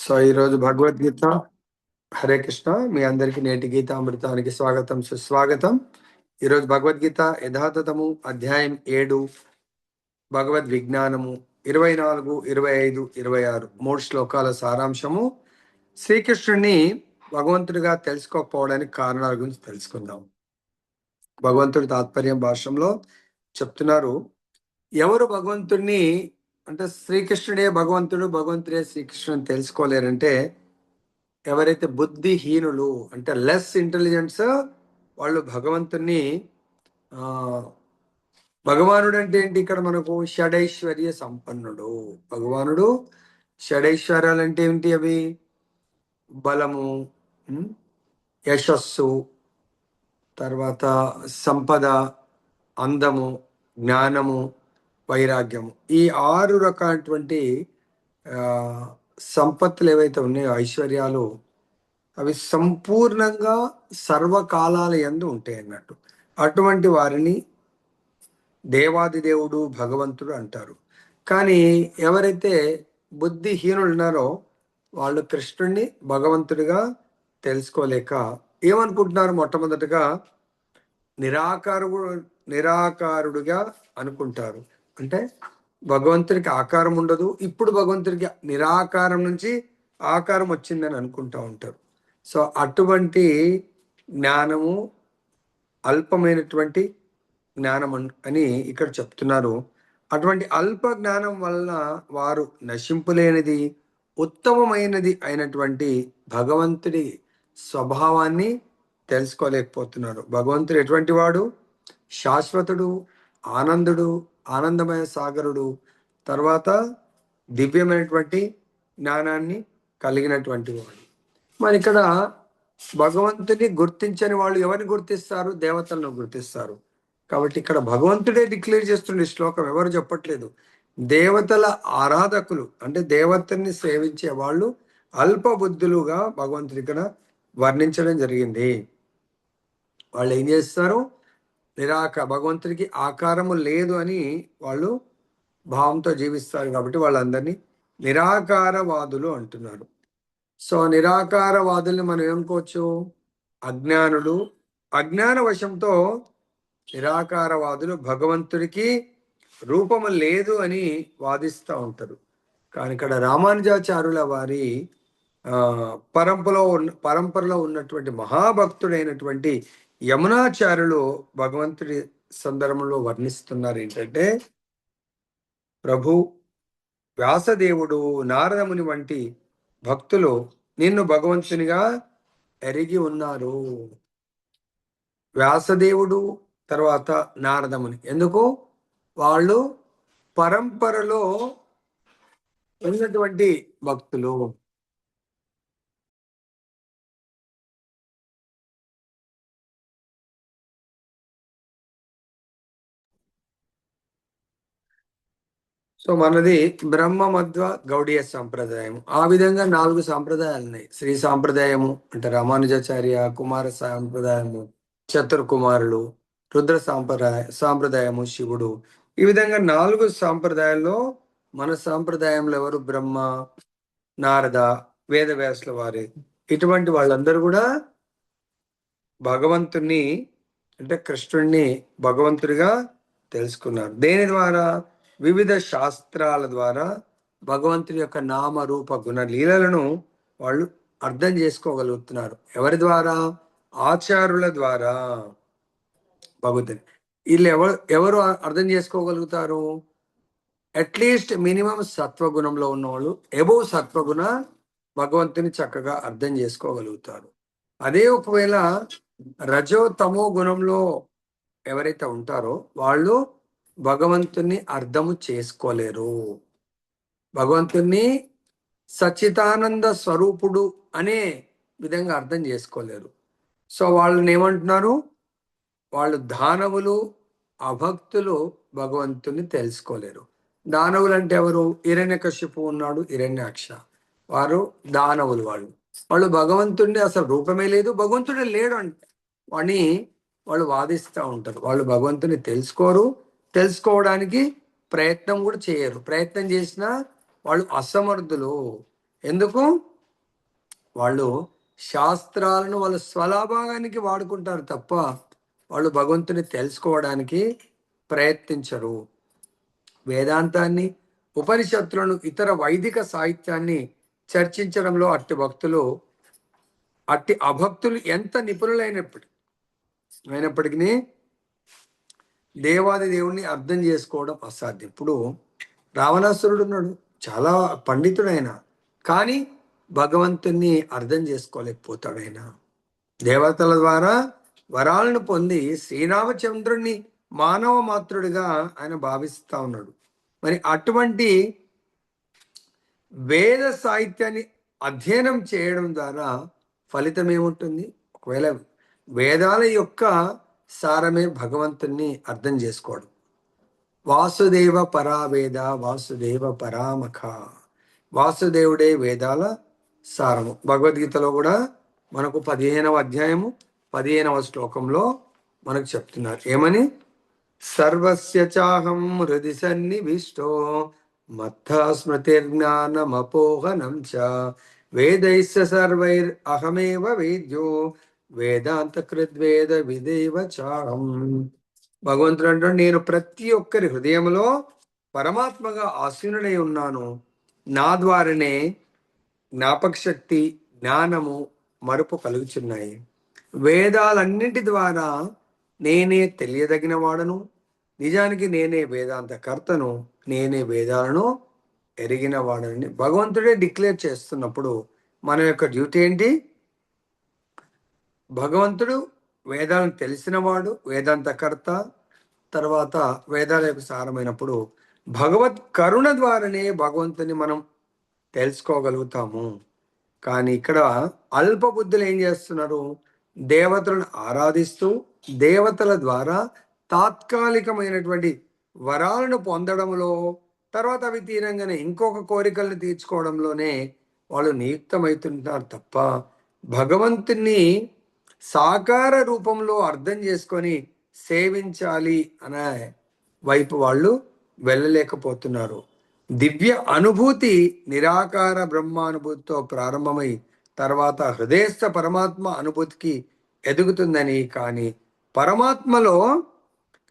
So ఈరోజు భగవద్గీత. హరే కృష్ణ. మీ అందరికీ నేటి గీతామృతానికి స్వాగతం, సుస్వాగతం. ఈరోజు భగవద్గీత యథాతథము అధ్యాయం 7, భగవద్ విజ్ఞానము 24, 25, 26 3 శ్లోకాల సారాంశము. శ్రీకృష్ణుని భగవంతుడిగా తెలుసుకోకపోవడానికి కారణాల గురించి తెలుసుకుందాం. భగవంతుడి తాత్పర్యం భాషలో చెప్తున్నారు, ఎవరు భగవంతుడిని అంటే శ్రీకృష్ణుడే భగవంతుడు, భగవంతుడే శ్రీకృష్ణుని తెలుసుకోలేరంటే ఎవరైతే బుద్ధిహీనులు అంటే లెస్ ఇంటెలిజెన్స్ వాళ్ళు భగవంతుని భగవానుడు అంటే ఏంటి? ఇక్కడ మనకు షడైశ్వర్య సంపన్నుడు. భగవానుడు షడైశ్వర్యాలు అంటే ఏంటి? అవి బలము, యశస్సు, తర్వాత సంపద, అందము, జ్ఞానము, వైరాగ్యము. ఈ 6 రకాలటువంటి సంపత్తులు ఏవైతే ఉన్నాయో, ఐశ్వర్యాలు, అవి సంపూర్ణంగా సర్వకాలాల యందు ఉంటాయి అన్నట్టు. అటువంటి వారిని దేవాది దేవుడు, భగవంతుడు అంటారు. కానీ ఎవరైతే బుద్ధిహీనులు ఉన్నారో వాళ్ళు కృష్ణుడిని భగవంతుడిగా తెలుసుకోలేక ఏమనుకుంటున్నారు? మొట్టమొదటిగా నిరాకారుడుగా అనుకుంటారు. అంటే భగవంతుడికి ఆకారం ఉండదు, ఇప్పుడు భగవంతుడికి నిరాకారం నుంచి ఆకారం వచ్చిందని అనుకుంటా ఉంటారు. సో అటువంటి జ్ఞానము అల్పమైనటువంటి జ్ఞానం అని ఇక్కడ చెప్తున్నారు. అటువంటి అల్ప జ్ఞానం వలన వారు నశింపులేనిది, ఉత్తమమైనది అయినటువంటి భగవంతుడి స్వభావాన్ని తెలుసుకోలేకపోతున్నారు. భగవంతుడు ఎటువంటి వాడు? శాశ్వతుడు, ఆనందుడు, ఆనందమయ సాగరుడు, తర్వాత దివ్యమైనటువంటి జ్ఞానాన్ని కలిగినటువంటి వాడు. మరి ఇక్కడ భగవంతుని గుర్తించని వాళ్ళు ఎవరిని గుర్తిస్తారు? దేవతలను గుర్తిస్తారు. కాబట్టి ఇక్కడ భగవంతుడే డిక్లేర్ చేస్తుండే శ్లోకం, ఎవరు చెప్పట్లేదు. దేవతల ఆరాధకులు అంటే దేవతల్ని సేవించే వాళ్ళు అల్ప బుద్ధులుగా భగవంతుడి ఇక్కడ వర్ణించడం జరిగింది. వాళ్ళు ఏం చేస్తారు? భగవంతుడికి ఆకారము లేదు అని వాళ్ళు భావంతో జీవిస్తారు. కాబట్టి వాళ్ళందరినీ నిరాకారవాదులు అంటున్నారు. సో నిరాకారవాదుల్ని మనం ఏమనుకోవచ్చు? అజ్ఞానులు. అజ్ఞాన వశంతో నిరాకారవాదులు భగవంతుడికి రూపము లేదు అని వాదిస్తూ ఉంటారు. కానీ ఇక్కడ రామానుజాచార్యుల వారి పరంపరలో ఉన్నటువంటి మహాభక్తుడైనటువంటి యమునాచార్యులు భగవంతుడి సందర్భంలో వర్ణిస్తున్నారు. ఏంటంటే, ప్రభు, వ్యాసదేవుడు, నారదముని వంటి భక్తులు నిన్ను భగవంతునిగా ఎరిగి ఉన్నారు. వ్యాసదేవుడు, తర్వాత నారదముని. ఎందుకు? వాళ్ళు పరంపరలో ఉన్నటువంటి భక్తులు. సో మనది బ్రహ్మ మధ్వ గౌడీయ సాంప్రదాయం. ఆ విధంగా 4 సాంప్రదాయాలు ఉన్నాయి. శ్రీ సాంప్రదాయము అంటే రామానుజాచార్య, కుమార సాంప్రదాయము చతుర్కుమారులు, రుద్ర సాంప్రదాయము శివుడు. ఈ విధంగా 4 సాంప్రదాయాల్లో మన సాంప్రదాయంలో ఎవరు? బ్రహ్మ, నారద, వేదవ్యాసుల వారి. ఇటువంటి వాళ్ళందరూ కూడా భగవంతుణ్ణి అంటే కృష్ణుణ్ణి భగవంతుడిగా తెలుసుకున్నారు. దేని ద్వారా? వివిధ శాస్త్రాల ద్వారా భగవంతుడి యొక్క నామ రూప గుణ లీలలను వాళ్ళు అర్థం చేసుకోగలుగుతున్నారు. ఎవరి ద్వారా? ఆచార్యుల ద్వారా. భగవంతుని వీళ్ళు ఎవరు అర్థం చేసుకోగలుగుతారు? అట్లీస్ట్ మినిమం సత్వగుణంలో ఉన్నవాళ్ళు, ఎబోవ్ సత్వగుణ భగవంతుని చక్కగా అర్థం చేసుకోగలుగుతారు. అదే ఒకవేళ రజో తమో గుణంలో ఎవరైతే ఉంటారో వాళ్ళు భగవంతుని అర్థము చేసుకోలేరు. భగవంతుని సచ్చిదానంద స్వరూపుడు అనే విధంగా అర్థం చేసుకోలేరు. సో వాళ్ళని ఏమంటున్నారు? వాళ్ళు దానవులు, అభక్తులు భగవంతుని తెలుసుకోలేరు. దానవులు అంటే ఎవరు? హిరణ్యకశిపు ఉన్నాడు, హిరణ్యాక్ష, వారు దానవులు. వాళ్ళు భగవంతుడిని అసలు రూపమే లేదు, భగవంతుడే లేడు అంటే అని వాళ్ళు వాదిస్తూ ఉంటారు. వాళ్ళు భగవంతుని తెలుసుకోరు, తెలుసుకోవడానికి ప్రయత్నం కూడా చేయరు. ప్రయత్నం చేసినా వాళ్ళు అసమర్థులు. ఎందుకు? వాళ్ళు శాస్త్రాలను వాళ్ళ స్వలాభానికి వాడుకుంటారు తప్ప వాళ్ళు భగవంతుని తెలుసుకోవడానికి ప్రయత్నించరు. వేదాంతాన్ని, ఉపనిషత్తులను, ఇతర వైదిక సాహిత్యాన్ని చర్చించడంలో అట్టి అభక్తులు ఎంత అయినప్పటికీ దేవాది దేవుణ్ణి అర్థం చేసుకోవడం అసాధ్యం. ఇప్పుడు రావణాసురుడు ఉన్నాడు, చాలా పండితుడైన, కానీ భగవంతుణ్ణి అర్థం చేసుకోలేకపోతాడు. ఆయన దేవతల ద్వారా వరాలను పొంది శ్రీరామచంద్రుణ్ణి మానవ మాతృడిగా ఆయన భావిస్తా ఉన్నాడు. మరి అటువంటి వేద సాహిత్యాన్ని అధ్యయనం చేయడం ద్వారా ఫలితం ఏముంటుంది? ఒకవేళ వేదాల యొక్క సారమే భగవంతుణ్ణి అర్థం చేసుకోవడం. వాసుదేవ పరావేద వాసుదేవ పరామఖ, వాసుదేవుడే వేదాల సారము. భగవద్గీతలో కూడా మనకు 15వ అధ్యాయము 15వ శ్లోకంలో మనకు చెప్తున్నారు ఏమని? సర్వస్య చాహం హృది సన్నివిష్టో మత్థ స్మృతిర్జ్ఞానమపోహనం చ వేదైస్య సర్వైర్ అహమేవ వేద్యో వేదాంత కృద్వేద విదేవ చాహం. భగవంతుడు అంటాడు, నేను ప్రతి ఒక్కరి హృదయంలో పరమాత్మగా ఆసీనుడై ఉన్నాను. నా ద్వారానే జ్ఞాపక శక్తి, జ్ఞానము, మరుపు కలుగుచున్నాయి. వేదాలన్నింటి ద్వారా నేనే తెలియదగిన వాడను. నిజానికి నేనే వేదాంత కర్తను, నేనే వేదాలను ఎరిగిన వాడని భగవంతుడే డిక్లేర్ చేస్తున్నప్పుడు మన యొక్క డ్యూటీ ఏంటి? భగవంతుడు వేదాలను తెలిసినవాడు, వేదాంతకర్త, తర్వాత వేదాల యొక్క సారమైనప్పుడు భగవత్ కరుణ ద్వారానే భగవంతుని మనం తెలుసుకోగలుగుతాము. కానీ ఇక్కడ అల్ప బుద్ధులు ఏం చేస్తున్నారు? దేవతలను ఆరాధిస్తూ దేవతల ద్వారా తాత్కాలికమైనటువంటి వరాలను పొందడంలో, తర్వాత అవి తీరంగానే ఇంకొక కోరికలను తీర్చుకోవడంలోనే వాళ్ళు నియుక్తమవుతుంటారు తప్ప భగవంతుని సాకార రూపంలో అర్థం చేసుకొని సేవించాలి అనే వైపు వాళ్ళు వెళ్ళలేకపోతున్నారు. దివ్య అనుభూతి నిరాకార బ్రహ్మానుభూతితో ప్రారంభమై తర్వాత హృదయస్థ పరమాత్మ అనుభూతికి ఎదుగుతుందని, కానీ పరమాత్మలో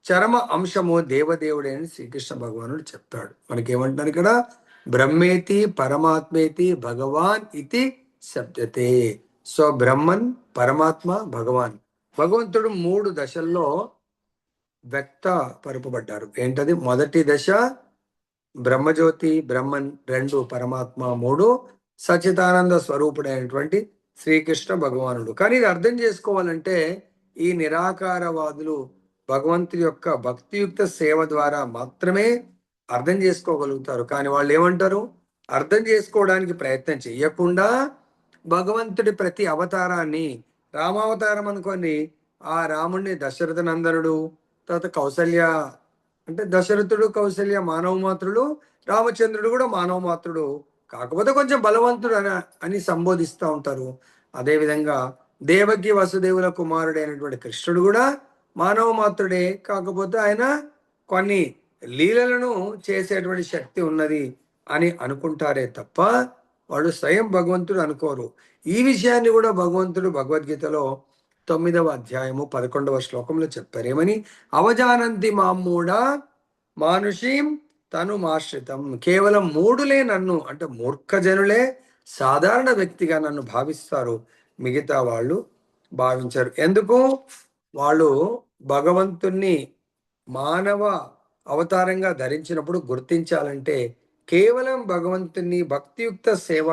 చరమ అంశము దేవదేవుడే అని శ్రీకృష్ణ భగవానుడు చెప్తాడు. మనకేమంటున్నారు ఇక్కడ? బ్రహ్మేతి పరమాత్మేతి భగవాన్ ఇది శబ్దతే. సో బ్రహ్మన్, పరమాత్మ, భగవాన్, భగవంతుడు 3 దశల్లో వ్యక్త పరుపబడ్డారు. ఏంటది? మొదటి దశ బ్రహ్మజ్యోతి, బ్రహ్మన్. 2 పరమాత్మ. 3 సచిదానంద స్వరూపుడైనటువంటి శ్రీకృష్ణ భగవానుడు. కానీ ఇది అర్థం చేసుకోవాలంటే ఈ నిరాకారవాదులు భగవంతుడి యొక్క భక్తియుక్త సేవ ద్వారా మాత్రమే అర్థం చేసుకోగలుగుతారు. కానీ వాళ్ళు ఏమంటారు? అర్థం చేసుకోవడానికి ప్రయత్నం చెయ్యకుండా భగవంతుడి ప్రతి అవతారాన్ని, రామావతారం అనుకోని, ఆ రాముడిని దశరథ నందనుడు, తర్వాత కౌసల్య అంటే దశరథుడు, కౌసల్య మానవ మాత్రుడు, రామచంద్రుడు కూడా మానవ మాత్రుడు, కాకపోతే కొంచెం బలవంతుడు అని సంబోధిస్తూ ఉంటారు. అదేవిధంగా దేవకి వసుదేవుల కుమారుడైనటువంటి కృష్ణుడు కూడా మానవ మాత్రుడే, కాకపోతే ఆయన కొన్ని లీలలను చేసేటువంటి శక్తి ఉన్నది అని అనుకుంటారే తప్ప వాడు స్వయం భగవంతుడు అనుకోరు. ఈ విషయాన్ని కూడా భగవంతుడు భగవద్గీతలో 9వ అధ్యాయము 11వ శ్లోకంలో చెప్పారు ఏమని? అవజానంతి మామూఢ మానుషీం తను మాశ్రితం. కేవలం మూఢులే నన్ను, అంటే మూర్ఖజనులే సాధారణ వ్యక్తిగా నన్ను భావిస్తారు, మిగతా వాళ్ళు భావించారు. ఎందుకు? వాళ్ళు భగవంతుణ్ణి మానవ అవతారంగా ధరించినప్పుడు గుర్తించాలంటే కేవలం భగవంతుని భక్తియుక్త సేవ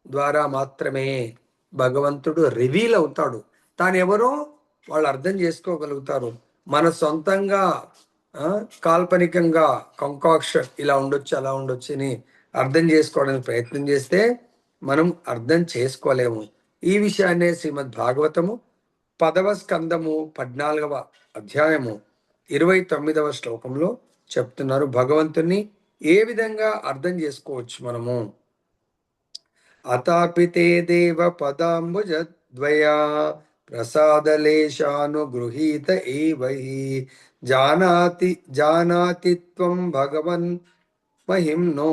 ద్వారా మాత్రమే భగవంతుడు రివీల్ అవుతాడు. తాను ఎవరో వాళ్ళు అర్థం చేసుకోగలుగుతారు. మన సొంతంగా కాల్పనికంగా కంకాక్షన్ ఇలా ఉండొచ్చు, అలా ఉండొచ్చు అని అర్థం చేసుకోవడానికి ప్రయత్నం చేస్తే మనం అర్థం చేసుకోలేము. ఈ విషయాన్నే శ్రీమద్ భాగవతము 10వ స్కందము 14వ అధ్యాయము 29వ శ్లోకంలో చెప్తున్నారు. భగవంతుని ఏ విధంగా అర్థం చేసుకోవచ్చు మనము? అతాపితే దేవ పదాంబుజద్వయా ప్రసాదలేశానుగృహీత ఏవై జానాతి త్వం భగవన్ మహిమ్నో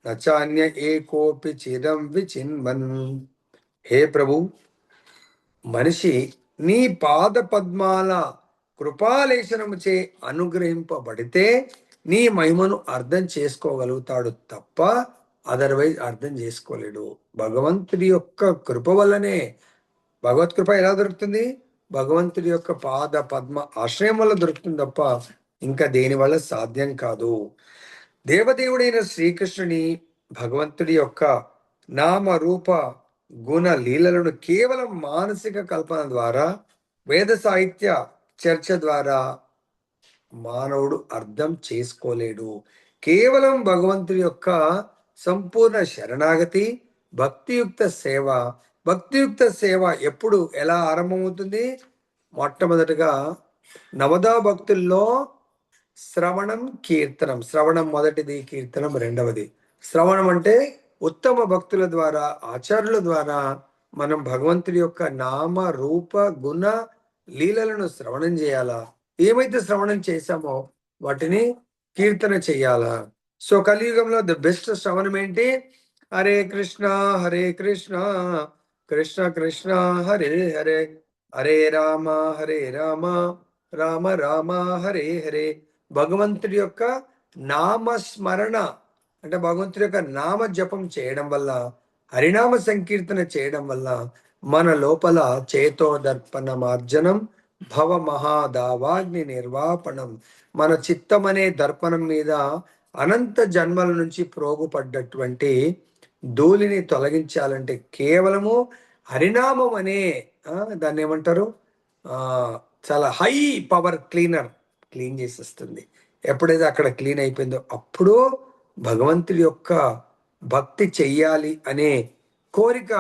నచాన్య ఏకోపి చిరం విచిన్వన్. హే ప్రభు, మనిషి నీ పాద పద్మాల కృపాలేశనముచే అనుగ్రహింపబడితే నీ మహిమను అర్థం చేసుకోగలుగుతాడు తప్ప అదర్వైజ్ అర్థం చేసుకోలేడు. భగవంతుడి యొక్క కృప వల్లనే, భగవత్ కృప ఎలా దొరుకుతుంది? భగవంతుడి యొక్క పాద పద్మ ఆశ్రయం వల్ల దొరుకుతుంది తప్ప ఇంకా దేని వల్ల సాధ్యం కాదు. దేవదేవుడైన శ్రీకృష్ణుని, భగవంతుడి యొక్క నామ రూప గుణ లీలలను కేవలం మానసిక కల్పన ద్వారా, వేద సాహిత్య చర్చ ద్వారా మానవుడు అర్థం చేసుకోలేడు. కేవలం భగవంతుడి యొక్క సంపూర్ణ శరణాగతి, భక్తియుక్త సేవ. భక్తియుక్త సేవ ఎప్పుడు ఎలా ఆరంభమవుతుంది? మొట్టమొదటిగా నవదా భక్తుల్లో శ్రవణం, కీర్తనం. శ్రవణం మొదటిది, కీర్తనం రెండవది. శ్రవణం అంటే ఉత్తమ భక్తుల ద్వారా, ఆచార్యుల ద్వారా మనం భగవంతుడి యొక్క నామ రూప గుణ లీలలను శ్రవణం చేయాలా. ఏమైతే శ్రవణం చేశామో వాటిని కీర్తన చెయ్యాలా. సో కలియుగంలో ద బెస్ట్ శ్రవణం ఏంటి? హరే కృష్ణ హరే కృష్ణ, కృష్ణ కృష్ణ హరే హరే, హరే రామ హరే రామ, రామ రామ హరే హరే. భగవంతుడి యొక్క నామస్మరణ అంటే భగవంతుడి యొక్క నామ జపం చేయడం వల్ల, హరినామ సంకీర్తన చేయడం వల్ల మన లోపల చేతో దర్పణ మార్జనం, భవ మహాదావాగ్ని నిర్వాపణం. మన చిత్తం అనే దర్పణం మీద అనంత జన్మల నుంచి ప్రోగుపడ్డటువంటి ధూళిని తొలగించాలంటే కేవలము హరినామం అనే దాన్ని ఏమంటారు, చాలా హై పవర్ క్లీనర్ క్లీన్ చేసేస్తుంది. ఎప్పుడైతే అక్కడ క్లీన్ అయిపోయిందో అప్పుడు భగవంతుడి యొక్క భక్తి చెయ్యాలి అనే కోరిక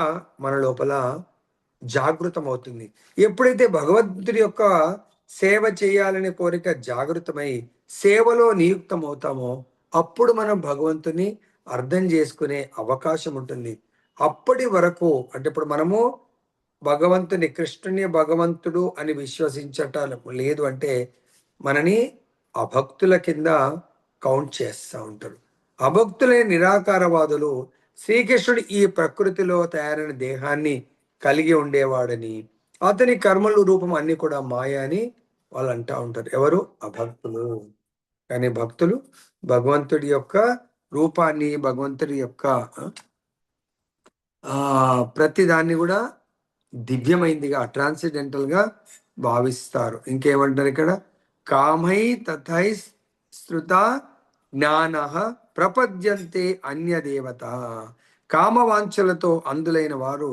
మన లోపల జాగృతం అవుతుంది. ఎప్పుడైతే భగవంతుడి యొక్క సేవ చేయాలనే కోరిక జాగృతమై సేవలో నియుక్తం అవుతామో అప్పుడు మనం భగవంతుని అర్థం చేసుకునే అవకాశం ఉంటుంది. అప్పటి వరకు అంటే ఇప్పుడు మనము భగవంతుని, కృష్ణుని భగవంతుడు అని విశ్వసించటం లేదు అంటే మనని అభక్తుల కింద కౌంట్ చేస్తూ ఉంటారు. అభక్తులైన నిరాకారవాదులు శ్రీకృష్ణుడు ఈ ప్రకృతిలో తయారైన దేహాన్ని కలిగి ఉండేవాడని, అతని కర్మలు రూపం అన్ని కూడా మాయ అని వాళ్ళు అంటూ ఉంటారు. ఎవరు? అభక్తులు. కానీ భక్తులు భగవంతుడి యొక్క రూపాన్ని, భగవంతుడి యొక్క ప్రతి దాన్ని కూడా దివ్యమైందిగా, ట్రాన్సిడెంటల్ గా భావిస్తారు. ఇంకేమంటారు ఇక్కడ? కామై తథై శృత జ్ఞాన ప్రపద్యంతే అన్య దేవత. కామవాంఛలతో అందులైన వారు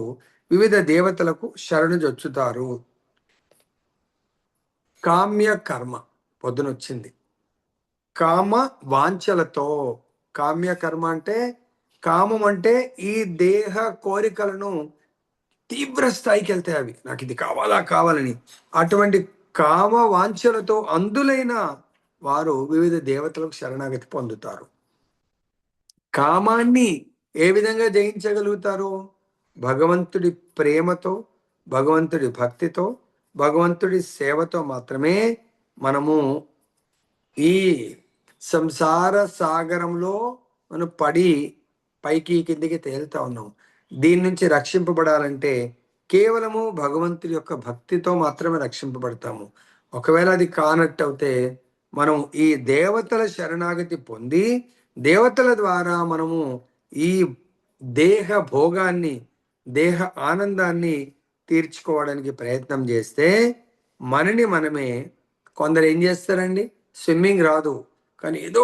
వివిధ దేవతలకు శరణు జొచ్చుతారు. కామ్య కర్మ పొద్దునొచ్చింది. కామ వాంఛలతో, కామ్య కర్మ అంటే కామం అంటే ఈ దేహ కోరికలను తీవ్ర స్థాయికి వెళ్తాయి. అవి నాకు ఇది కావాలా కావాలని అటువంటి కామ వాంఛలతో అందులైన వారు వివిధ దేవతలకు శరణాగతి పొందుతారు. కామాన్ని ఏ విధంగా జయించగలుగుతారు? భగవంతుడి ప్రేమతో, భగవంతుడి భక్తితో, భగవంతుడి సేవతో మాత్రమే మనము ఈ సంసార సాగరంలో మనం పడి పైకి కిందికి తేలుతా ఉన్నాం. దీని నుంచి రక్షింపబడాలంటే కేవలము భగవంతుడి యొక్క భక్తితో మాత్రమే రక్షింపబడతాము. ఒకవేళ అది కానట్టు అయితే మనం ఈ దేవతల శరణాగతి పొంది దేవతల ద్వారా మనము ఈ దేహ భోగాన్ని, దేహ ఆనందాన్ని తీర్చుకోవడానికి ప్రయత్నం చేస్తే మనని మనమే, కొందరు ఏం చేస్తారండి, స్విమ్మింగ్ రాదు కానీ ఏదో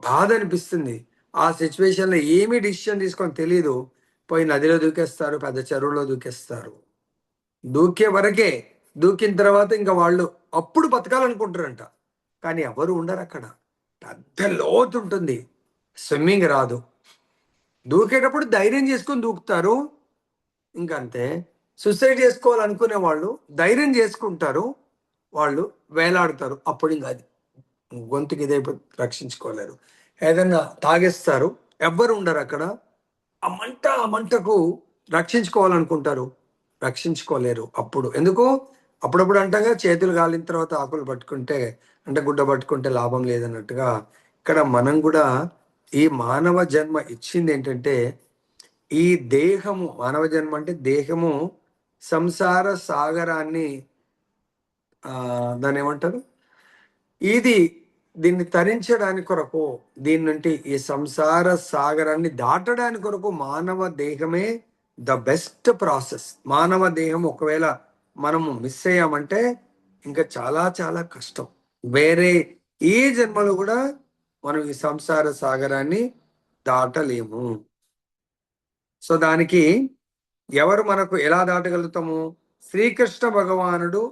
బాధ అనిపిస్తుంది, ఆ సిచ్యువేషన్లో ఏమీ డిసిషన్ తీసుకొని తెలియదు, పోయి నదిలో దూకేస్తారు, పెద్ద చెరువులో దూకేస్తారు. దూకే వరకే, దూకిన తర్వాత ఇంకా వాళ్ళు అప్పుడు బతకాలనుకుంటారంట, కానీ ఎవరు ఉండరు అక్కడ. పెద్ద లోతు ఉంటుంది, స్విమ్మింగ్ రాదు. దూకేటప్పుడు ధైర్యం చేసుకొని దూకుతారు, ఇంకంతే. సూసైడ్ చేసుకోవాలనుకునే వాళ్ళు ధైర్యం చేసుకుంటారు, వాళ్ళు వేలాడతారు, అప్పుడు ఇంకా అది గొంతుకి ఇదైపోయి రక్షించుకోలేరు. ఏదన్నా తాగేస్తారు, ఎవ్వరు ఉండరు అక్కడ. ఆ మంటకు రక్షించుకోవాలనుకుంటారు, రక్షించుకోలేరు. అప్పుడు ఎందుకు? అప్పుడప్పుడు అంటగా చేతులు కాలిన తర్వాత ఆకులు పట్టుకుంటే అంటే గుడ్డ పట్టుకుంటే లాభం లేదన్నట్టుగా ఇక్కడ మనం కూడా ఈ మానవ జన్మ ఇచ్చింది ఏంటంటే ఈ దేహము, మానవ జన్మ అంటే దేహము సంసార సాగరాన్ని దాన్ని ఏమంటారు, ఇది దీన్ని తరించడానికి కొరకు, దీని నుండి ఈ సంసార సాగరాన్ని దాటడానికి కొరకు మానవ దేహమే ద బెస్ట్ ప్రాసెస్. మానవ దేహం ఒకవేళ మనము మిస్ అయ్యామంటే ఇంకా చాలా చాలా కష్టం. వేరే ఏ జన్మలో కూడా మనం ఈ సంసార సాగరాన్ని దాటలేము. సో దానికి ఎవరు మనకు ఎలా దాటగలుగుతాము? శ్రీకృష్ణ భగవానుడు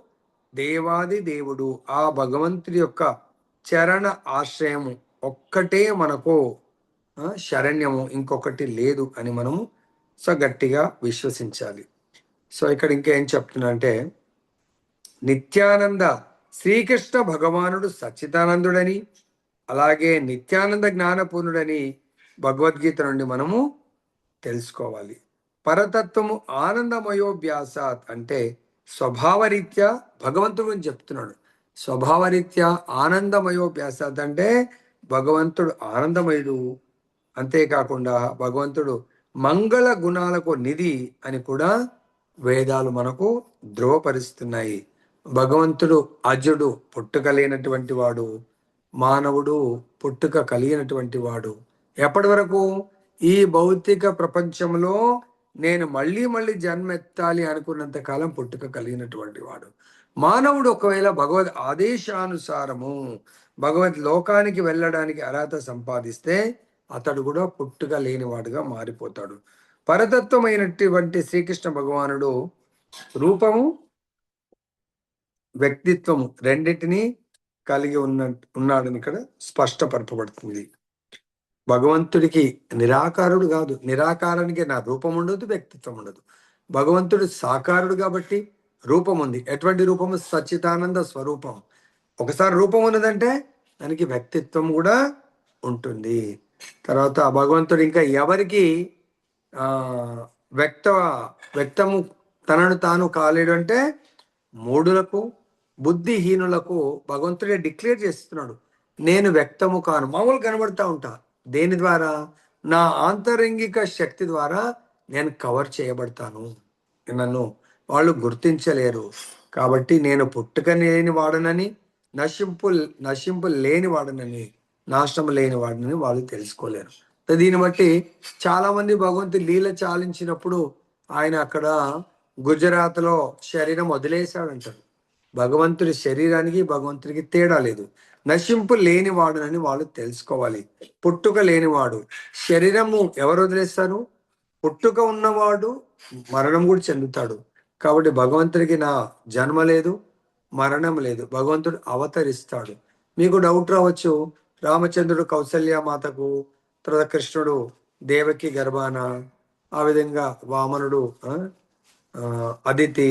దేవాది దేవుడు. ఆ భగవంతుడి యొక్క చరణ ఆశ్రయము ఒక్కటే మనకు శరణ్యము, ఇంకొకటి లేదు అని మనము సో గట్టిగా విశ్వసించాలి. సో ఇక్కడ ఇంకా ఏం చెప్తున్నా అంటే, నిత్యానంద శ్రీకృష్ణ భగవానుడు సచ్చిదానందుడని, అలాగే నిత్యానంద జ్ఞానపూర్ణుడని భగవద్గీత నుండి మనము తెలుసుకోవాలి. పరతత్వము ఆనందమయోభ్యాసాత్ అంటే స్వభావరీత్యా భగవంతుడు అని చెప్తున్నాడు. స్వభావరీత్యా ఆనందమయోభ్యాసాత్ అంటే భగవంతుడు ఆనందమయుడు. అంతేకాకుండా భగవంతుడు మంగళ గుణాలకు నిధి అని కూడా వేదాలు మనకు ధృవపరుస్తున్నాయి. భగవంతుడు అజుడు, పుట్టుక లేనటువంటి వాడు. మానవుడు పుట్టుక కలిగినటువంటి వాడు. ఎప్పటి వరకు? ఈ భౌతిక ప్రపంచంలో నేను మళ్ళీ మళ్ళీ జన్మెత్తాలి అనుకున్నంత కాలం పుట్టుక కలిగినటువంటి వాడు. మానవుడు ఒకవేళ భగవద్ ఆదేశానుసారము భగవద్ లోకానికి వెళ్ళడానికి అర్హత సంపాదిస్తే అతడు కూడా పుట్టుక లేనివాడుగా మారిపోతాడు. పరతత్వమైనటువంటి శ్రీకృష్ణ భగవానుడు రూపము, వ్యక్తిత్వము రెండింటినీ కలిగి ఉన్నాడని ఇక్కడ స్పష్టపరచబడుతుంది. భగవంతుడికి నిరాకారుడు కాదు. నిరాకారానికి నా రూపం ఉండదు, వ్యక్తిత్వం ఉండదు. భగవంతుడు సాకారుడు కాబట్టి రూపం ఉంది. ఎటువంటి రూపము? సచ్చిదానంద స్వరూపం. ఒకసారి రూపం ఉన్నదంటే దానికి వ్యక్తిత్వం కూడా ఉంటుంది. తర్వాత భగవంతుడు ఇంకా ఎవరికి వ్యక్తము తనను తాను కాలేడు అంటే మూఢులకు, బుద్ధిహీనులకు భగవంతుడే డిక్లేర్ చేస్తున్నాడు, నేను వ్యక్తము కాను. మామూలు కనబడతా ఉంటా. దేని ద్వారా? నా ఆంతరంగిక శక్తి ద్వారా నేను కవర్ చేయబడతాను. నన్ను వాళ్ళు గుర్తించలేరు. కాబట్టి నేను పుట్టుక లేని వాడనని, నశింపు లేని వాడనని, నాశనం లేని వాడనని వాళ్ళు తెలుసుకోలేరు. దీన్ని బట్టి చాలా మంది భగవంతుడు లీల చాలించినప్పుడు ఆయన అక్కడ గుజరాత్లో శరీరం వదిలేశాడంటారు. భగవంతుడి శరీరానికి భగవంతుడికి తేడా లేదు. నశింపు లేనివాడునని వాళ్ళు తెలుసుకోవాలి. పుట్టుక లేనివాడు. శరీరము ఎవరు వదిలేస్తారు? పుట్టుక ఉన్నవాడు మరణం కూడా చెందుతాడు. కాబట్టి భగవంతుడికి నా జన్మ లేదు, మరణం లేదు. భగవంతుడు అవతరిస్తాడు. మీకు డౌట్ రావచ్చు, రామచంద్రుడు కౌసల్య మాతకు, తర్వాత కృష్ణుడు దేవకి గర్భాన, ఆ విధంగా వామనుడు అదితి.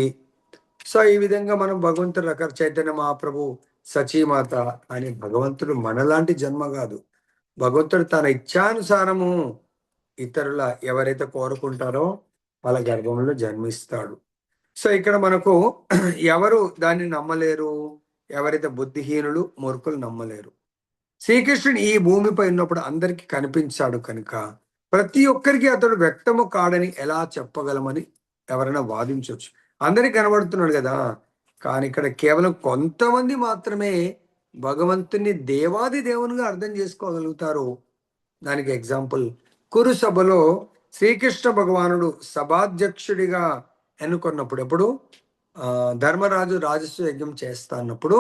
సో ఈ విధంగా మనం భగవంతుడు చైతన్య మహాప్రభు సచీమాత అని, భగవంతుడు మనలాంటి జన్మ కాదు. భగవంతుడు తన ఇచ్ఛానుసారము ఇతరుల ఎవరైతే కోరుకుంటారో వాళ్ళ గర్భంలో జన్మిస్తాడు. సో ఇక్కడ మనకు ఎవరు దాన్ని నమ్మలేరు? ఎవరైతే బుద్ధిహీనులు, మూర్ఖులు నమ్మలేరు. శ్రీకృష్ణుడు ఈ భూమిపై ఉన్నప్పుడు అందరికి కనిపించాడు కనుక ప్రతి ఒక్కరికి అతడు వ్యక్తము కాడని ఎలా చెప్పగలమని ఎవరైనా వాదించవచ్చు. అందరికి కనబడుతున్నాడు కదా. కానీ ఇక్కడ కేవలం కొంతమంది మాత్రమే భగవంతుని దేవాది దేవునిగా అర్థం చేసుకోగలుగుతారు. దానికి ఎగ్జాంపుల్, కురు సభలో శ్రీకృష్ణ భగవానుడు సభాధ్యక్షుడిగా ఎన్నుకున్నప్పుడు, ఎప్పుడు ధర్మరాజు రాజస్వ యజ్ఞం చేస్తా అన్నప్పుడు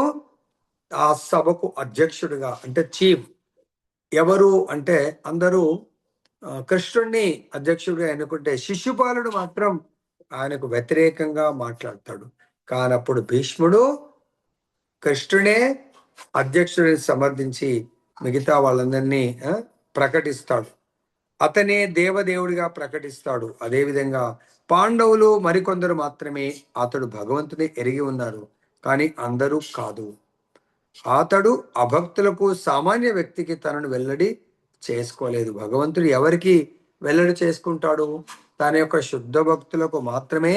ఆ సభకు అధ్యక్షుడిగా అంటే చీఫ్ ఎవరు అంటే అందరూ కృష్ణుడిని అధ్యక్షుడిగా ఎన్నుకుంటే శిశుపాలుడు మాత్రం ఆయనకు వ్యతిరేకంగా మాట్లాడతాడు. కానప్పుడు భీష్ముడు కృష్ణుడే అధ్యక్షుడిని సమర్థించి మిగతా వాళ్ళందరినీ ప్రకటిస్తాడు. అతనే దేవదేవుడిగా ప్రకటిస్తాడు. అదేవిధంగా పాండవులు మరికొందరు మాత్రమే అతడు భగవంతుని ఎరిగి ఉన్నారు, కానీ అందరూ కాదు. అతడు అభక్తులకు, సామాన్య వ్యక్తికి తనను వెల్లడి చేసుకోలేదు. భగవంతుడు ఎవరికి వెల్లడి చేసుకుంటాడు? తన యొక్క శుద్ధ భక్తులకు మాత్రమే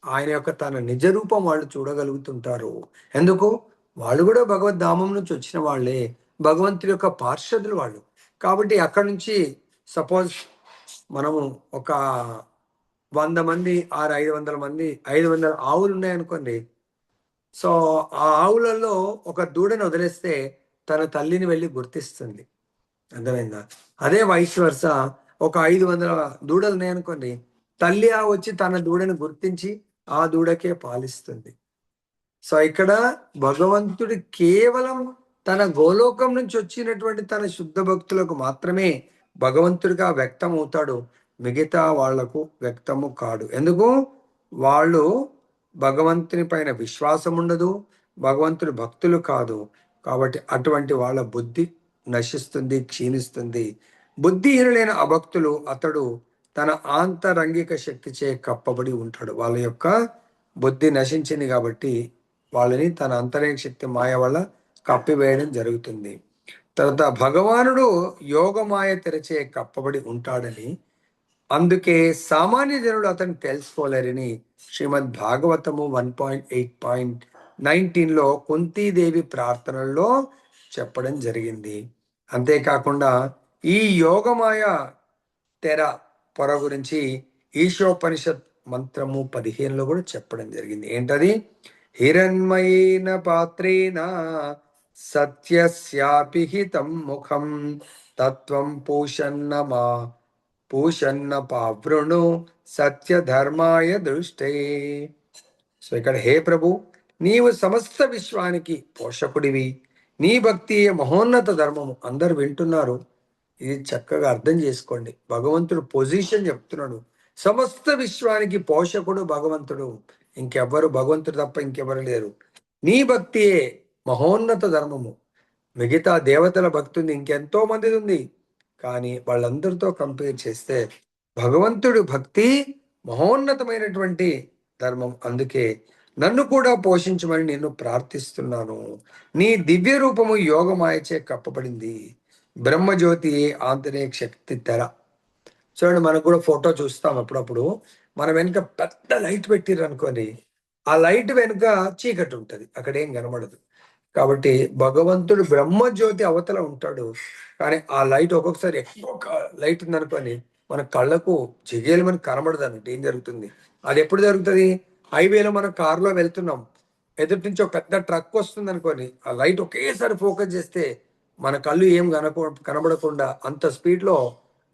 ఆయన యొక్క తన నిజ రూపం వాళ్ళు చూడగలుగుతుంటారు. ఎందుకు? వాళ్ళు కూడా భగవద్ధామం నుంచి వచ్చిన వాళ్ళే, భగవంతుడి యొక్క పార్షదులు వాళ్ళు. కాబట్టి అక్కడి నుంచి సపోజ్ మనము ఒక 100 మంది 500 మంది 500 ఆవులు ఉన్నాయనుకోండి. సో ఆ ఆవులలో ఒక దూడను వదిలేస్తే తన తల్లిని వెళ్ళి గుర్తిస్తుంది. అర్థమైందా? అదే వైస్ వర్స ఒక 500 దూడలు ఉన్నాయనుకోండి, తల్లి వచ్చి తన దూడను గుర్తించి ఆ దూడకే పాలిస్తుంది. సో ఇక్కడ భగవంతుడు కేవలం తన గోలోకం నుంచి వచ్చినటువంటి తన శుద్ధ భక్తులకు మాత్రమే భగవంతుడిగా వ్యక్తం అవుతాడు. మిగతా వాళ్లకు వ్యక్తము కాడు. ఎందుకు? వాళ్ళు భగవంతుని పైన విశ్వాసం ఉండదు, భగవంతుడి భక్తులు కాదు. కాబట్టి అటువంటి వాళ్ళ బుద్ధి నశిస్తుంది, క్షీణిస్తుంది. బుద్ధిహీనులైన అభక్తులు అతడు తన ఆంతరంగిక శక్తిచే కప్పబడి ఉంటాడు. వాళ్ళ యొక్క బుద్ధి నశించింది కాబట్టి వాళ్ళని తన అంతరంగిక శక్తి మాయ వల్ల కప్పివేయడం జరుగుతుంది. తర్వాత భగవానుడు యోగమాయ తెరచే కప్పబడి ఉంటాడని, అందుకే సామాన్య జనుడు అతను తెలుసుకోలేరని శ్రీమద్ భాగవతము 1.8.19లో కుంతీదేవి ప్రార్థనల్లో చెప్పడం జరిగింది. అంతేకాకుండా ఈ యోగమాయ తెర పొర గురించి ఈశోపనిషత్ మంత్రము 15లో కూడా చెప్పడం జరిగింది. ఏంటది? హిరణ్మయేన పాత్రేన సత్యస్యాపి హితం ముఖం తత్వం పూషన్న పావృణు సత్య ధర్మాయ దృష్టే. సో ఇక్కడ హే ప్రభు, నీవు సమస్త విశ్వానికి పోషకుడివి, నీ భక్తి మహోన్నత ధర్మము. అందరు వింటున్నారు, ఇది చక్కగా అర్థం చేసుకోండి. భగవంతుడు పొజిషన్ చెప్తున్నాడు. సమస్త విశ్వానికి పోషకుడు భగవంతుడు, ఇంకెవ్వరు భగవంతుడు తప్ప ఇంకెవరు లేరు. నీ భక్తియే మహోన్నత ధర్మము. మిగతా దేవతల భక్తి ఉంది, ఇంకెంతో మందిది ఉంది, కానీ వాళ్ళందరితో కంపేర్ చేస్తే భగవంతుడి భక్తి మహోన్నతమైనటువంటి ధర్మం. అందుకే నన్ను కూడా పోషించమని నేను ప్రార్థిస్తున్నాను. నీ దివ్య రూపము యోగమాయచే కప్పబడింది. బ్రహ్మజ్యోతి ఆంతరిక శక్తి తెర. చూడండి, మనకు కూడా ఫోటో చూస్తాం అప్పుడప్పుడు. మన వెనుక పెద్ద లైట్ పెట్టిర్రు అనుకోని, ఆ లైట్ వెనుక చీకటి ఉంటుంది, అక్కడ ఏం కనబడదు. కాబట్టి భగవంతుడు బ్రహ్మజ్యోతి అవతల ఉంటాడు, కానీ ఆ లైట్ ఒక్కొక్కసారి ఎక్కువ లైట్ ఉందనుకోని మన కళ్ళకు జిగేలు మనకు కనబడదు అన్నట్టు. ఏం జరుగుతుంది? అది ఎప్పుడు జరుగుతుంది? హైవేలో మనం కారులో వెళ్తున్నాం, ఎదుటి నుంచి ఒక పెద్ద ట్రక్ వస్తుంది అనుకోని, ఆ లైట్ ఒకేసారి ఫోకస్ చేస్తే మన కళ్ళు ఏం కనబడకుండా అంత స్పీడ్లో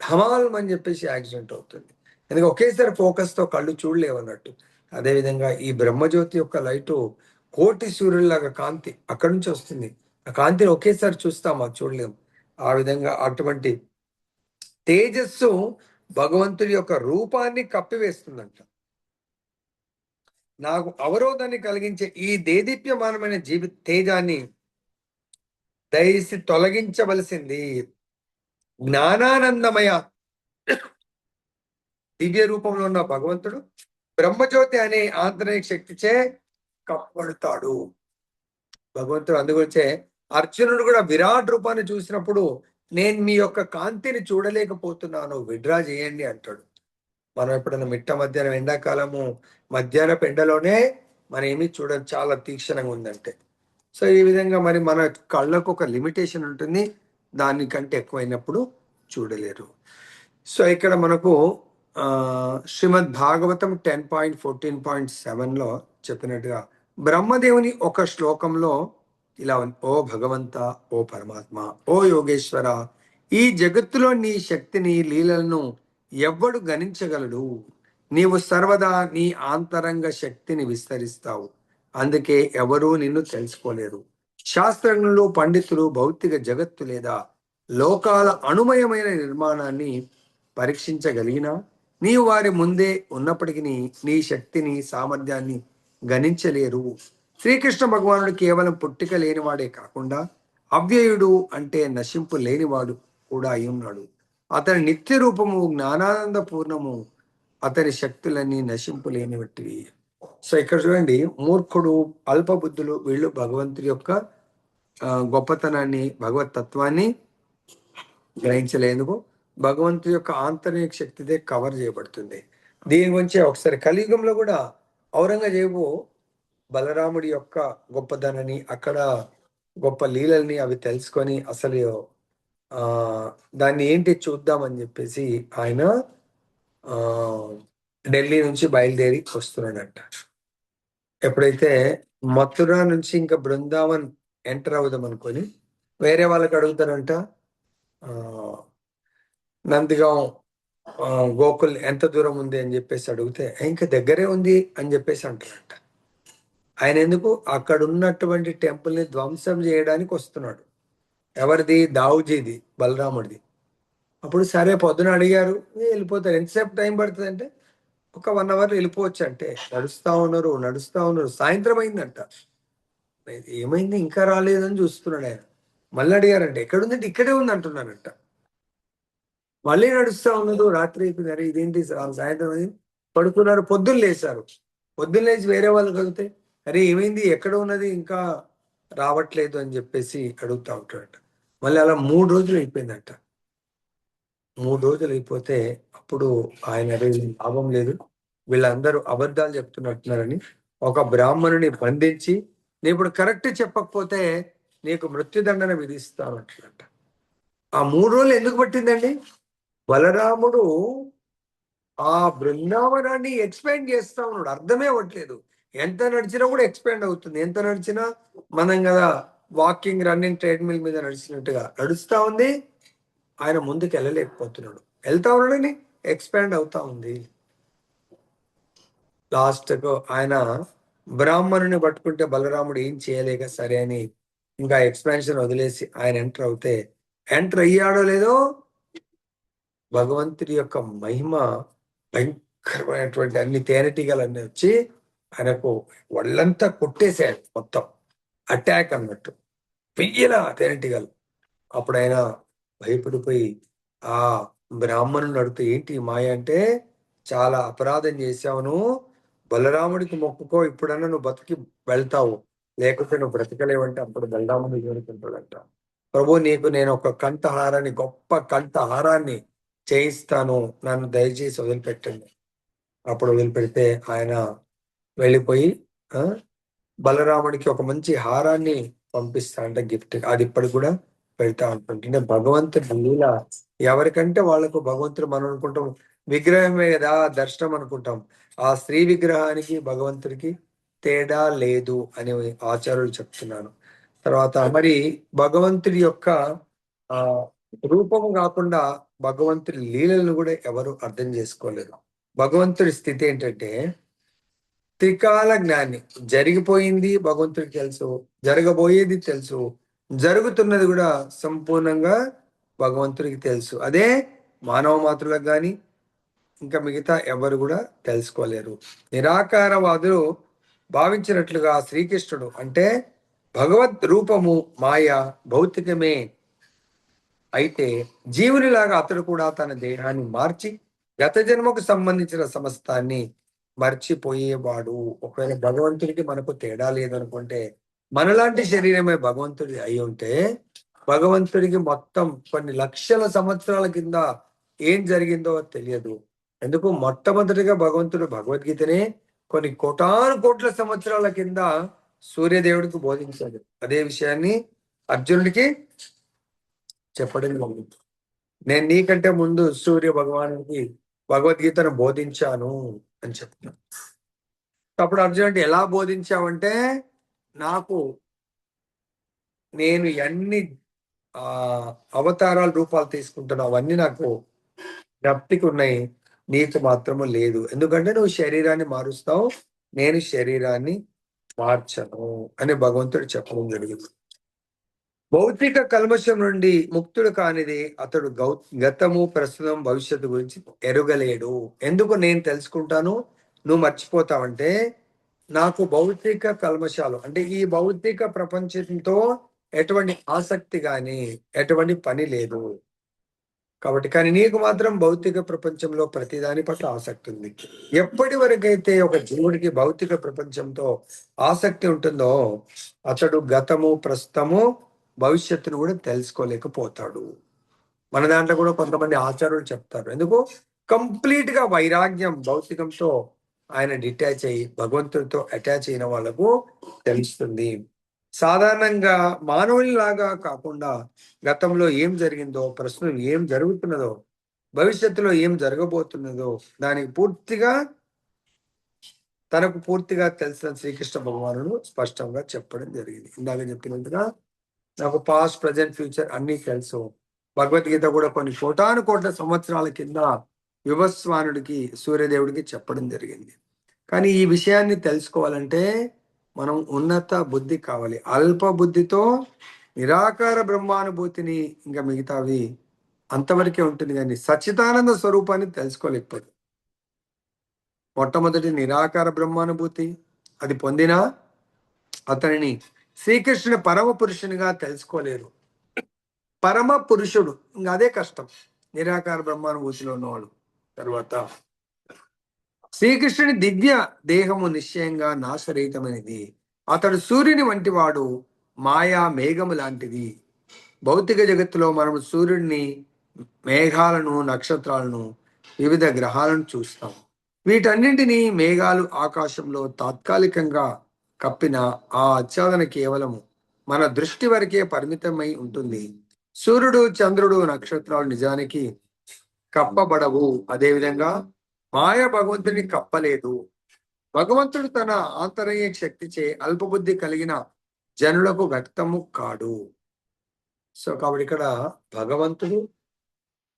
ఢమాల్ అని చెప్పేసి యాక్సిడెంట్ అవుతుంది. ఎందుకంటే ఒకేసారి ఫోకస్తో కళ్ళు చూడలేవన్నట్టు. అదేవిధంగా ఈ బ్రహ్మజ్యోతి యొక్క లైటు కోటి సూర్యుల్లాగా కాంతి అక్కడి నుంచి వస్తుంది. ఆ కాంతిని ఒకేసారి చూస్తాం, అది చూడలేము. ఆ విధంగా అటువంటి తేజస్సు భగవంతుడి యొక్క రూపాన్ని కప్పివేస్తుందంట. నాకు అవరోధాన్ని కలిగించే ఈ దేదీప్యమానమైన తేజాన్ని దయసి తొలగించవలసింది. జ్ఞానానందమయ దివ్య రూపంలో ఉన్న భగవంతుడు బ్రహ్మజ్యోతి అనే ఆంతరిక శక్తిచే కప్పబడతాడు భగవంతుడు. అందుకొచ్చే అర్జునుడు కూడా విరాట్ రూపాన్ని చూసినప్పుడు నేను మీ యొక్క కాంతిని చూడలేకపోతున్నాను, విడ్రా చేయండి అంటాడు. మనం ఎప్పుడైనా మిట్ట మధ్యాహ్నం ఎండాకాలము మధ్యాహ్నపు ఎండలోనే మనం ఏమి చూడదు, చాలా తీక్షణంగా ఉందంటే. సో ఈ విధంగా మరి మన కళ్ళకు ఒక లిమిటేషన్ ఉంటుంది, దానికంటే ఎక్కువైనప్పుడు చూడలేరు. సో ఇక్కడ మనకు శ్రీమద్ భాగవతం 10.14.7లో చెప్పినట్టుగా బ్రహ్మదేవుని ఒక శ్లోకంలో ఇలా ఉంది: ఓ భగవంత, ఓ పరమాత్మ, ఓ యోగేశ్వర, ఈ జగత్తులో నీ శక్తిని లీలలను ఎవ్వడు గణించగలడు? నీవు సర్వదా నీ ఆంతరంగ శక్తిని విస్తరిస్తావు, అందుకే ఎవరూ నిన్ను తెలుసుకోలేరు. శాస్త్రజ్ఞులు, పండితులు భౌతిక జగత్తు లేదా లోకాల అణుమయమైన నిర్మాణాన్ని పరీక్షించగలిగినా నీవు వారి ముందే ఉన్నప్పటికీ నీ శక్తిని, సామర్థ్యాన్ని గణించలేరు. శ్రీకృష్ణ భగవానుడు కేవలం పుట్టిక లేనివాడే కాకుండా అవ్యయుడు, అంటే నశింపు లేనివాడు కూడా అయి ఉన్నాడు. అతని నిత్య రూపము జ్ఞానానంద పూర్ణము, అతని శక్తులన్నీ నశింపు లేనివటివి. సో ఇక్కడ చూడండి, మూర్ఖుడు, అల్పబుద్ధులు వీళ్ళు భగవంతుడి యొక్క గొప్పతనాన్ని, భగవత్ తత్వాన్ని గ్రహించలేందుకు భగవంతుడి యొక్క ఆంతరిక శక్తిదే కవర్ చేయబడుతుంది. దీని గురించి ఒకసారి కలియుగంలో కూడా ఔరంగజేబు బలరాముడి యొక్క గొప్పదనాన్ని, అక్కడ గొప్ప లీలల్ని అవి తెలుసుకొని అసలు దాన్ని ఏంటి చూద్దామని చెప్పేసి ఆయన ఆ ఢిల్లీ నుంచి బయలుదేరి వస్తున్నాడంట. ఎప్పుడైతే మథుర నుంచి ఇంకా బృందావన్ ఎంటర్ అవుదాం అనుకొని వేరే వాళ్ళకి అడుగుతారంట, ఆ నందిగాం గోకుల్ ఎంత దూరం ఉంది అని చెప్పేసి అడిగితే ఇంకా దగ్గరే ఉంది అని చెప్పేసి అంటారంట. ఆయన ఎందుకు అక్కడ ఉన్నటువంటి టెంపుల్ ని ధ్వంసం చేయడానికి వస్తున్నాడు. ఎవరిది? దావుజీది, బలరాముడిది. అప్పుడు సరే పొద్దున అడిగారు, వెళ్ళిపోతారు. ఎంతసేపు టైం పడుతుంది అంటే ఒక 1 అవర్ వెళ్ళిపోవచ్చు. అంటే నడుస్తా ఉన్నారు, సాయంత్రం అయిందంట. ఏమైంది ఇంకా రాలేదని చూస్తున్నాడు ఆయన. మళ్ళీ అడిగారంటే ఎక్కడుందంటే ఇక్కడే ఉంది అంటున్నారంట. మళ్ళీ నడుస్తా ఉన్నారు, రాత్రి అయిపోయింది. అరే ఇదేంటి సాయంత్రం అయింది, పడుకున్నారు. పొద్దున్న లేచారు. పొద్దున్న లేచి వేరే వాళ్ళు కలిగితే అరే ఏమైంది ఎక్కడ ఉన్నది ఇంకా రావట్లేదు అని చెప్పేసి అడుగుతా ఉంటాడట. మళ్ళీ అలా 3 రోజులు అయిపోయిందంట. 3 రోజులు అయిపోతే అప్పుడు ఆయన "అరే, ఇది లాభం లేదు, వీళ్ళందరూ అబద్ధాలు చెప్తున్నట్టున్నారని ఒక బ్రాహ్మణుని బంధించి నేను ఇప్పుడు కరెక్ట్ చెప్పకపోతే నీకు మృత్యుదండన విధిస్తాను అంటున్నట్ట. ఆ 3 రోజులు ఎందుకు పట్టిందండి? బలరాముడు ఆ బృందావనాన్ని ఎక్స్పాండ్ చేస్తా ఉన్నాడు. అర్థమే అవ్వట్లేదు. ఎంత నడిచినా కూడా ఎక్స్పాండ్ అవుతుంది. ఎంత నడిచినా మనం కదా వాకింగ్, రన్నింగ్, ట్రెడ్మిల్ మీద నడిచినట్టుగా నడుస్తా ఉంది. ఆయన ముందుకు వెళ్ళలేకపోతున్నాడు. వెళ్తా ఉన్నాడని ఎక్స్పాండ్ అవుతా ఉంది. లాస్ట్కు ఆయన బ్రాహ్మణుని పట్టుకుంటే బలరాముడు ఏం చేయలేక సరే అని ఇంకా ఎక్స్పాన్షన్ వదిలేసి ఆయన ఎంటర్ అయ్యాడో లేదో భగవంతుడి యొక్క మహిమ భయంకరమైనటువంటి అన్ని తేనెటీగలన్నీ వచ్చి ఆయనకు ఒళ్ళంతా కొట్టేశాడు. మొత్తం అటాక్ అన్నట్టు వెయ్యలా తేనెటీగలు. అప్పుడు ఆయన భయపడిపోయి ఆ బ్రాహ్మణుని అడుగుతూ ఏంటి ఈ మాయ అంటే, చాలా అపరాధం చేశావును, బలరాముడికి మొక్కుకో, ఇప్పుడన్నా నువ్వు బతికి వెళ్తావు, లేకపోతే నువ్వు బ్రతకలేవంటే అప్పుడు బలరాముడు కోరుకుంటాడంట. ప్రభు నీకు నేను ఒక కంఠహారాన్ని, గొప్ప కంఠహారాన్ని చేయిస్తాను, నన్ను దయచేసి వదిలిపెట్టండి. అప్పుడు వదిలిపెడితే ఆయన వెళ్ళిపోయి ఆ బలరాముడికి ఒక మంచి హారాన్ని పంపిస్తా అంటే గిఫ్ట్. అది ఇప్పటికి కూడా పెడతా ఉంటుంటే భగవంతుడి లీల ఎవరికంటే వాళ్ళకు భగవంతుడు. మనం అనుకుంటాం విగ్రహమే కదా దర్శనం అనుకుంటాం. ఆ స్త్రీ విగ్రహానికి భగవంతుడికి తేడా లేదు అని ఆచార్యులు చెప్తున్నాను. తర్వాత మరి భగవంతుడి యొక్క ఆ రూపము కాకుండా భగవంతుడి లీలలను కూడా ఎవరు అర్థం చేసుకోలేరు. భగవంతుడి స్థితి ఏంటంటే త్రికాల జ్ఞాని. జరిగిపోయింది భగవంతుడికి తెలుసు, జరగబోయేది తెలుసు, జరుగుతున్నది కూడా సంపూర్ణంగా భగవంతుడికి తెలుసు. అదే మానవ మాతృలకు గాని ఇంకా మిగతా ఎవరు కూడా తెలుసుకోలేరు. నిరాకారవాదులు భావించినట్లుగా శ్రీకృష్ణుడు అంటే భగవద్ రూపము మాయ, భౌతికమే అయితే జీవునిలాగా అతడు కూడా తన దేహాన్ని మార్చి గత జన్మకు సంబంధించిన సమస్తాన్ని మర్చిపోయేవాడు. ఒకవేళ భగవంతుడికి మనకు తేడా లేదనుకుంటే మనలాంటి శరీరమే భగవంతుడి అయి ఉంటే భగవంతుడికి మొత్తం కొన్ని లక్షల సంవత్సరాల కింద ఏం జరిగిందో తెలియదు. ఎందుకు మొట్టమొదటిగా భగవంతుడు భగవద్గీతనే కొన్ని కోటాను కోట్ల సంవత్సరాల కింద సూర్యదేవుడికి బోధించాడు. అదే విషయాన్ని అర్జునుడికి చెప్పడం జరిగింది. నేను నీకంటే ముందు సూర్య భగవానుడికి భగవద్గీతను బోధించాను అని చెప్తున్నాను. అప్పుడు అర్జునుడు ఎలా బోధించావంటే నాకు నేను ఎన్ని ఆ అవతారాల రూపాలు తీసుకుంటున్నావు అవన్నీ నాకు జ్ఞప్తికి ఉన్నాయి, నీకు మాత్రము లేదు. ఎందుకంటే నువ్వు శరీరాన్ని మారుస్తావు, నేను శరీరాన్ని మార్చను అని భగవంతుడు చెప్పడం జరిగింది. భౌతిక కల్మషం నుండి ముక్తుడు కానిది అతడు గతము, ప్రస్తుతం, భవిష్యత్తు గురించి ఎరుగలేడు. ఎందుకు నేను తెలుసుకుంటాను నువ్వు మర్చిపోతావంటే నాకు భౌతిక కల్మషాలు అంటే ఈ భౌతిక ప్రపంచంతో ఎటువంటి ఆసక్తి గాని ఎటువంటి పని లేదు కాబట్టి. కానీ నీకు మాత్రం భౌతిక ప్రపంచంలో ప్రతిదాని పట్ల ఆసక్తి ఉంది. ఎప్పటి వరకైతే ఒక జీవుడికి భౌతిక ప్రపంచంతో ఆసక్తి ఉంటుందో అతడు గతము, ప్రస్తుతము, భవిష్యత్తును కూడా తెలుసుకోలేకపోతాడు. మన దాంట్లో కూడా కొంతమంది ఆచార్యులు చెప్తారు. ఎందుకు కంప్లీట్ గా వైరాగ్యం, భౌతికంతో ఆయన డిటాచ్ అయ్యి భగవంతుడితో అటాచ్ అయిన వాళ్ళకు తెలుస్తుంది. సాధారణంగా మానవునిలాగా కాకుండా గతంలో ఏం జరిగిందో, ప్రస్తుతం ఏం జరుగుతున్నదో భవిష్యత్తులో ఏం జరగబోతున్నదో దానికి తనకు పూర్తిగా తెలిసిన శ్రీకృష్ణ భగవానుడు స్పష్టంగా చెప్పడం జరిగింది. ఇందాక చెప్పినట్టుగా నాకు పాస్ట్ ప్రజెంట్ ఫ్యూచర్ అన్నీ తెలుసు. భగవద్గీత కూడా కొన్ని కోటాను కోట్ల సంవత్సరాల కింద వివస్వానుడికి సూర్యదేవుడికి చెప్పడం జరిగింది. కానీ ఈ విషయాన్ని తెలుసుకోవాలంటే మనం ఉన్నత బుద్ధి కావాలి. అల్ప బుద్ధితో నిరాకార బ్రహ్మానుభూతిని ఇంకా మిగతావి అంతవరకే ఉంటుంది, కానీ సచ్చిదానంద స్వరూపాన్ని తెలుసుకోలేకపోతుంది. మొట్టమొదటి నిరాకార బ్రహ్మానుభూతి అది పొందినా అతనిని శ్రీకృష్ణుని పరమ పురుషునిగా తెలుసుకోలేరు. పరమ పురుషుడు ఇంకా అదే కష్టం నిరాకార బ్రహ్మానుభూతిలో ఉన్నవాడు. తర్వాత శ్రీకృష్ణుని దివ్య దేహము నిశ్చయంగా నాశరహితమైనది. అతడు సూర్యుని వంటి వాడు, మాయా మేఘము లాంటిది. భౌతిక జగత్తులో మనం సూర్యుడిని, మేఘాలను, నక్షత్రాలను, వివిధ గ్రహాలను చూస్తాం. వీటన్నింటినీ మేఘాలు ఆకాశంలో తాత్కాలికంగా కప్పిన ఆ ఆచ్ఛాదన కేవలము మన దృష్టి వరకే పరిమితమై ఉంటుంది. సూర్యుడు, చంద్రుడు, నక్షత్రాలు నిజానికి కప్పబడవు. అదేవిధంగా మాయ భగవంతుని కప్పలేదు. భగవంతుడు తన ఆంతరయ్య శక్తిచే అల్పబుద్ధి కలిగిన జనులకు వ్యక్తము కాడు. సో కాబట్టి ఇక్కడ భగవంతుడు,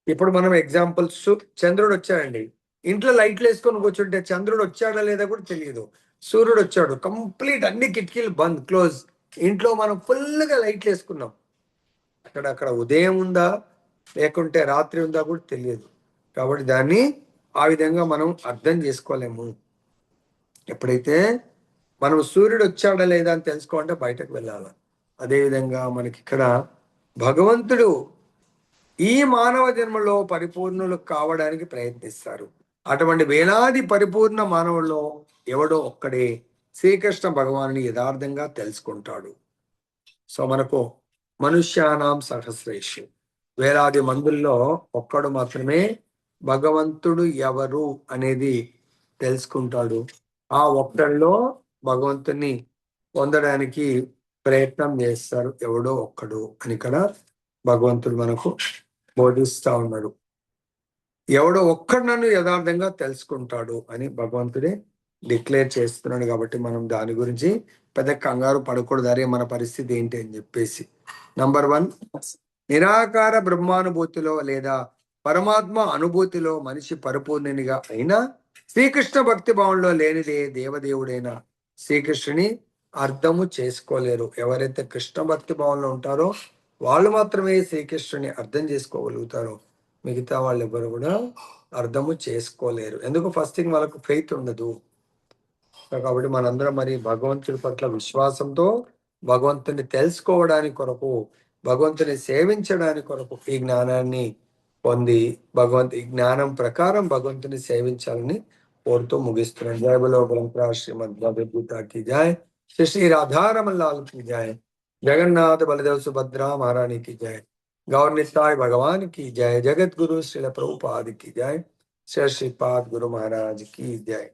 ఇప్పుడు మనం ఎగ్జాంపుల్స్, చంద్రుడు వచ్చాడండి, ఇంట్లో లైట్లు వేసుకొని కూర్చుంటే చంద్రుడు వచ్చాడా లేదా కూడా తెలియదు. సూర్యుడు వచ్చాడు, కంప్లీట్ అన్ని కిటికీలు బంద్, క్లోజ్. ఇంట్లో మనం ఫుల్గా లైట్లు వేసుకున్నాం, అక్కడ ఉదయం ఉందా లేకుంటే రాత్రి ఉందా కూడా తెలియదు. కాబట్టి దాన్ని ఆ విధంగా మనం అర్థం చేసుకోలేము. ఎప్పుడైతే మనం సూర్యుడు వచ్చాడా లేదా అని తెలుసుకోవాలంటే బయటకు వెళ్ళాలి. అదేవిధంగా మనకి ఇక్కడ భగవంతుడు ఈ మానవ జన్మలో పరిపూర్ణులు కావడానికి ప్రయత్నిస్తారు. అటువంటి వేలాది పరిపూర్ణ మానవుల్లో ఎవడో ఒక్కడే శ్రీకృష్ణ భగవానుని యథార్థంగా తెలుసుకుంటాడు. సో మనకు మనుష్యానాం సహస్రేషు, వేలాది మందుల్లో ఒక్కడు మాత్రమే భగవంతుడు ఎవరు అనేది తెలుసుకుంటాడు. ఆ ఒక్కడిలో భగవంతుని పొందడానికి ప్రయత్నం చేస్తారు ఎవడో ఒక్కడు అని ఇక్కడ భగవంతుడు మనకు బోధిస్తా ఉన్నాడు. ఎవడో ఒక్కడు నన్ను యథార్థంగా తెలుసుకుంటాడు అని భగవంతుడే డిక్లేర్ చేస్తున్నాడు. కాబట్టి మనం దాని గురించి పెద్ద కంగారు పడకూడదు, అరే మన పరిస్థితి ఏంటి అని చెప్పేసి. నంబర్ 1, నిరాకార బ్రహ్మానుభూతిలో లేదా పరమాత్మ అనుభూతిలో మనిషి పరిపూర్ణునిగా అయినా శ్రీకృష్ణ భక్తి భావంలో లేనిదే దేవదేవుడైన శ్రీకృష్ణుని అర్థము చేసుకోలేరు. ఎవరైతే కృష్ణ భక్తి భావంలో ఉంటారో వాళ్ళు మాత్రమే శ్రీకృష్ణుని అర్థం చేసుకోగలుగుతారు. మిగతా వాళ్ళు ఎవరు కూడా అర్థము చేసుకోలేరు. ఎందుకు? ఫస్ట్ థింగ్ వాళ్ళకు ఫెయిత్ ఉండదు. కాబట్టి మనందరం మరి భగవంతుడి పట్ల విశ్వాసంతో భగవంతుని తెలుసుకోవడానికి కొరకు, భగవంతుని సేవించడానికి కొరకు ఈ జ్ఞానాన్ని పొంది ఈ జ్ఞానం ప్రకారం భగవంతుని సేవించాలని కోరుతూ ముగిస్తున్నాను. జయ బలో బలంప్రా శ్రీమద్ భగవద్గీతకి జాయ్. శ్రీ శ్రీ రాధారమన్ లాల్ की जय. जगन्नाथ बलदेव सुभद्रा महारानी की जय. गौर निताय भगवान की जय. जगत गुरु श्रील प्रभुपाद की जय. श्री श्रीपाद गुरु महाराज की जय.